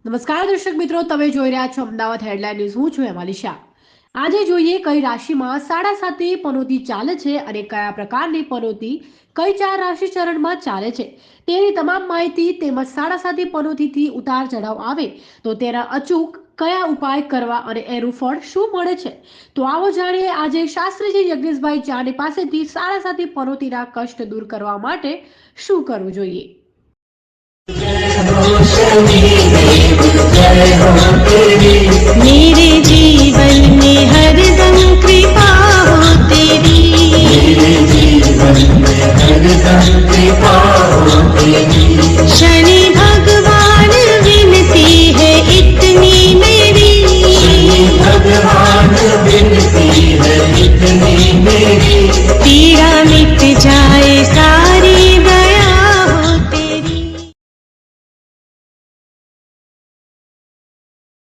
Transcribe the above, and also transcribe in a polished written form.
નમસ્કાર દર્શક મિત્રો, તમે જોઈ રહ્યા છો અમદાવાદ હેડલાઇન ન્યૂઝ. હું છું હેમાલી શાહ. આજે જોઈએ કઈ રાશિમાં સાડા સાતે પનોતી ચાલે છે અને કયા પ્રકારની પનોતી કઈ ચાર રાશિ ચરણમાં ચાલે છે તેની તમામ માહિતી તેમજ સાડા સાતે પનોતીથી ઉતાર ચઢાવ આવે તો તેના અચૂક કયા ઉપાય કરવા અને એનું ફળ શું મળે છે. તો આવો જાણીએ આજે શાસ્ત્રીજી યજ્ઞેશભાઈ ચાની પાસેથી સાડા સાતે પનોતીના કષ્ટ દૂર કરવા માટે શું કરવું જોઈએ. मेरे जीवन